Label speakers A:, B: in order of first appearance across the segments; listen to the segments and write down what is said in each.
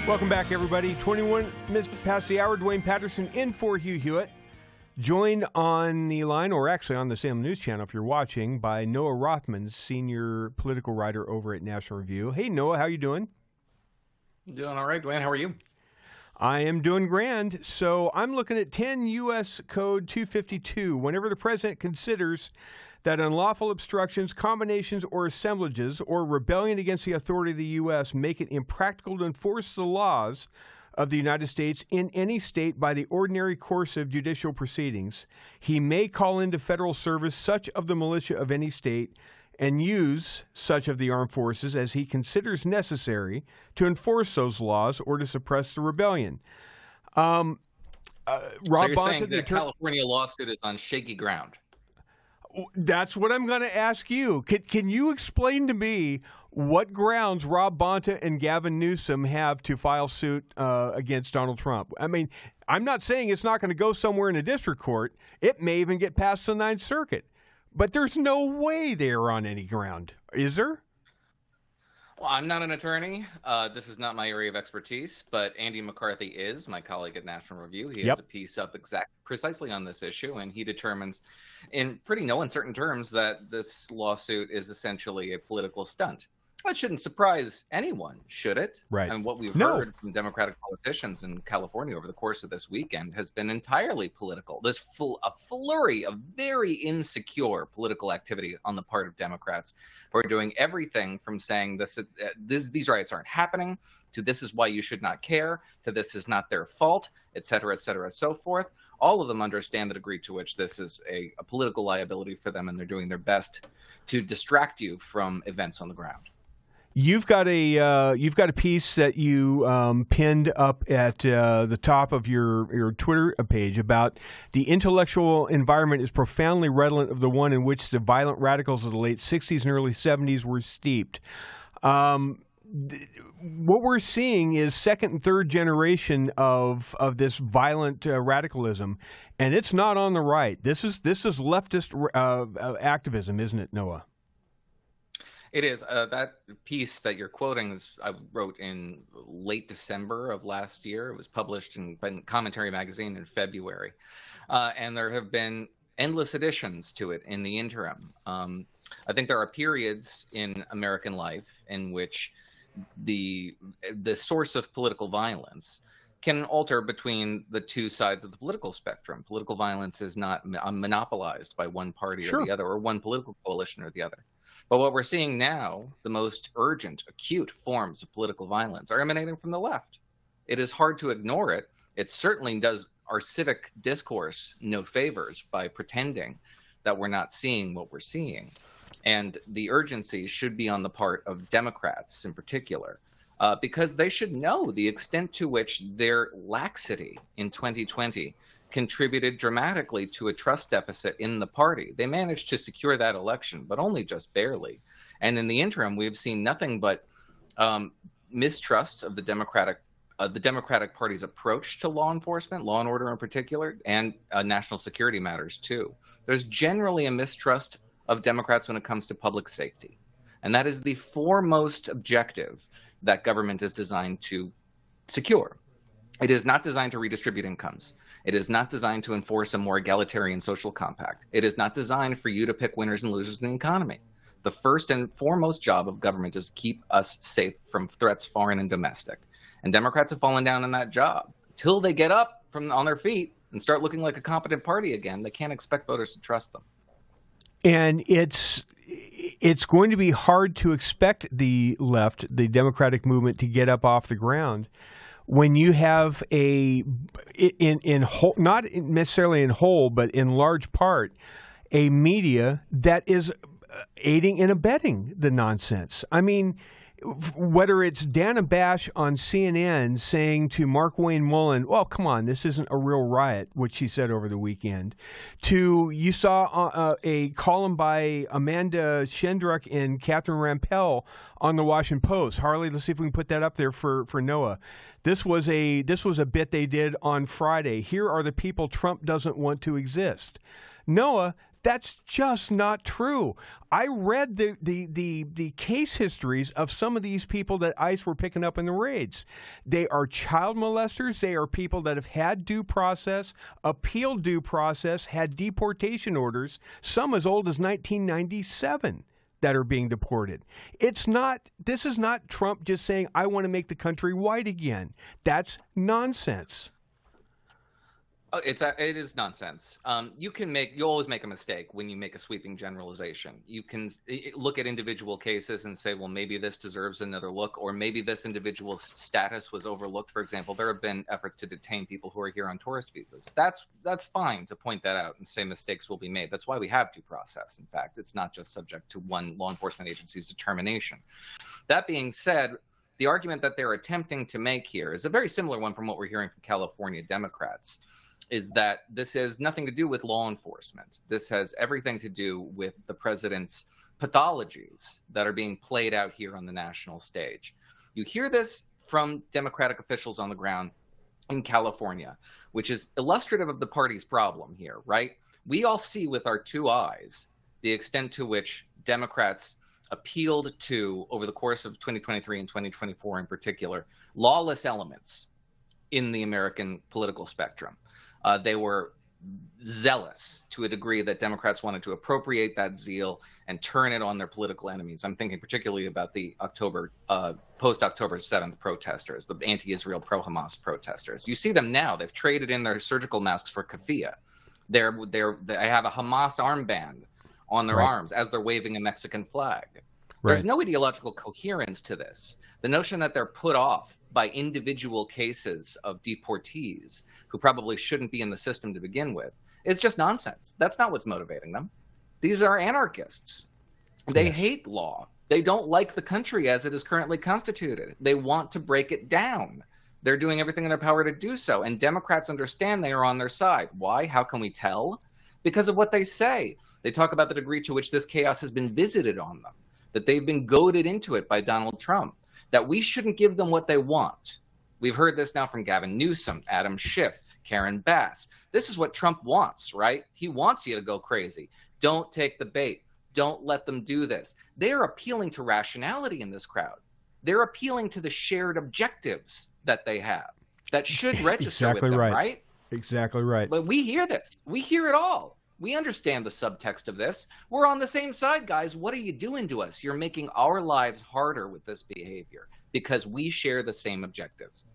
A: Welcome back, everybody. 21 minutes past the hour. Dwayne Patterson in for Hugh Hewitt. Joined on the line, or actually on the Salem News Channel if you're watching, by Noah Rothman, senior political writer over at National Review. Hey, Noah, how you doing?
B: Doing all right, Dwayne. How are you?
A: I am doing grand. So I'm looking at 10 U.S. Code 252. Whenever the president considers that unlawful obstructions, combinations, or assemblages, or rebellion against the authority of the U.S. make it impractical to enforce the laws of the United States in any state by the ordinary course of judicial proceedings, he may call into federal service such of the militia of any state and use such of the armed forces as he considers necessary to enforce those laws or to suppress the rebellion.
B: Rob
A: Rob
B: you're
A: Bonta,
B: saying the California lawsuit is on shaky ground.
A: That's what I'm going to ask you. Can you explain to me what grounds Rob Bonta and Gavin Newsom have to file suit against Donald Trump? I mean, I'm not saying it's not going to go somewhere in a district court. It may even get past the Ninth Circuit. But there's no way they're on any ground, is there?
B: Well, I'm not an attorney. This is not my area of expertise, but Andy McCarthy is my colleague at National Review. He has a piece up precisely on this issue, and he determines in pretty no uncertain terms that this lawsuit is essentially a political stunt. That shouldn't surprise anyone, should it?
A: Right.
B: And what we've heard from Democratic politicians in California over the course of this weekend has been entirely political. There's a flurry of very insecure political activity on the part of Democrats who are doing everything from saying these riots aren't happening, to this is why you should not care, to this is not their fault, et cetera, so forth. All of them understand the degree to which this is a political liability for them, and they're doing their best to distract you from events on the ground.
A: You've got a piece that you pinned up at the top of your Twitter page about the intellectual environment is profoundly redolent of the one in which the violent radicals of the late 60s and early 70s were steeped. What we're seeing is second and third generation of this violent radicalism, and it's not on the right. This is leftist activism, isn't it, Noah?
B: It is. That piece that you're quoting I wrote in late December of last year. It was published in Commentary Magazine in February. And there have been endless additions to it in the interim. I think there are periods in American life in which the source of political violence can alter between the two sides of the political spectrum. Political violence is not monopolized by one party or the other, or one political coalition or the other. But what we're seeing now, the most urgent, acute forms of political violence are emanating from the left. It is hard to ignore it. It certainly does our civic discourse no favors by pretending that we're not seeing what we're seeing. And the urgency should be on the part of Democrats in particular, because they should know the extent to which their laxity in 2020 contributed dramatically to a trust deficit in the party. They managed to secure that election, but only just barely. And in the interim, we've seen nothing but mistrust of the Democratic Party's approach to law enforcement, law and order in particular, and national security matters too. There's generally a mistrust of Democrats when it comes to public safety. And that is the foremost objective that government is designed to secure. It is not designed to redistribute incomes. It is not designed to enforce a more egalitarian social compact. It is not designed for you to pick winners and losers in the economy. The first and foremost job of government is to keep us safe from threats, foreign and domestic. And Democrats have fallen down on that job. Till they get up on their feet and start looking like a competent party again, they can't expect voters to trust them.
A: And it's going to be hard to expect the left, the Democratic movement, to get up off the ground when you have not necessarily in whole, but in large part, a media that is aiding and abetting the nonsense. I mean, whether it's Dana Bash on CNN saying to Mark Wayne Mullen, well, come on, this isn't a real riot, which she said over the weekend, to you saw a column by Amanda Shendruck and Catherine Rampell on the Washington Post. Harley, let's see if we can put that up there for Noah. This was a bit they did on Friday. Here are the people Trump doesn't want to exist. Noah, That's just not true. I read the case histories of some of these people that ICE were picking up in the raids. They are child molesters. They are people that have had due process, appealed due process, had deportation orders, some as old as 1997 that are being deported. This is not Trump just saying, I want to make the country white again. That's nonsense.
B: Oh, it is nonsense. You always make a mistake when you make a sweeping generalization. You can look at individual cases and say, well, maybe this deserves another look, or maybe this individual's status was overlooked. For example, there have been efforts to detain people who are here on tourist visas. That's fine to point that out and say mistakes will be made. That's why we have due process. In fact, it's not just subject to one law enforcement agency's determination. That being said, the argument that they're attempting to make here is a very similar one from what we're hearing from California Democrats, is that this has nothing to do with law enforcement. This has everything to do with the president's pathologies that are being played out here on the national stage. You hear this from Democratic officials on the ground in California, which is illustrative of the party's problem here, right? We all see with our two eyes the extent to which Democrats appealed to, over the course of 2023 and 2024 in particular, lawless elements in the American political spectrum. They were zealous to a degree that Democrats wanted to appropriate that zeal and turn it on their political enemies. I'm thinking particularly about the post-October 7th protesters, the anti-Israel, pro-Hamas protesters. You see them now. They've traded in their surgical masks for keffiyeh. They have a Hamas armband on their arms as they're waving a Mexican flag. There's no ideological coherence to this. The notion that they're put off by individual cases of deportees who probably shouldn't be in the system to begin with is just nonsense. That's not what's motivating them. These are anarchists. They hate law. They don't like the country as it is currently constituted. They want to break it down. They're doing everything in their power to do so. And Democrats understand they are on their side. Why? How can we tell? Because of what they say. They talk about the degree to which this chaos has been visited on them, that they've been goaded into it by Donald Trump, that we shouldn't give them what they want. We've heard this now from Gavin Newsom, Adam Schiff, Karen Bass. This is what Trump wants, right? He wants you to go crazy. Don't take the bait. Don't let them do this. They're appealing to rationality in this crowd. They're appealing to the shared objectives that they have that should register with them, right?
A: Exactly right.
B: But we hear this. We hear it all. We understand the subtext of this. We're on the same side, guys. What are you doing to us? You're making our lives harder with this behavior because we share the same objectives.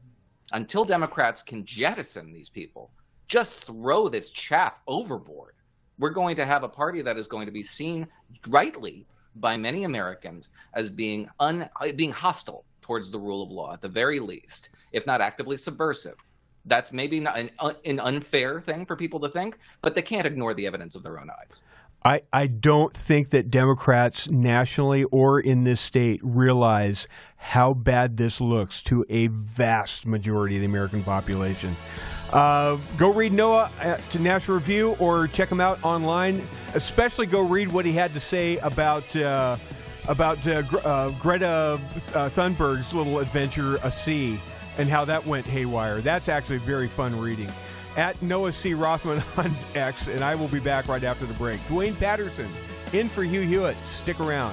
B: Until Democrats can jettison these people, just throw this chaff overboard, we're going to have a party that is going to be seen rightly by many Americans as being hostile towards the rule of law, at the very least, if not actively subversive. That's maybe not an unfair thing for people to think, but they can't ignore the evidence of their own eyes.
A: I don't think that Democrats nationally or in this state realize how bad this looks to a vast majority of the American population. Go read Noah to National Review or check him out online. Especially go read what he had to say about Greta Thunberg's little adventure, A Sea, and how that went haywire. That's actually very fun reading. At Noah C. Rothman on X, and I will be back right after the break. Dwayne Patterson in for Hugh Hewitt. Stick around.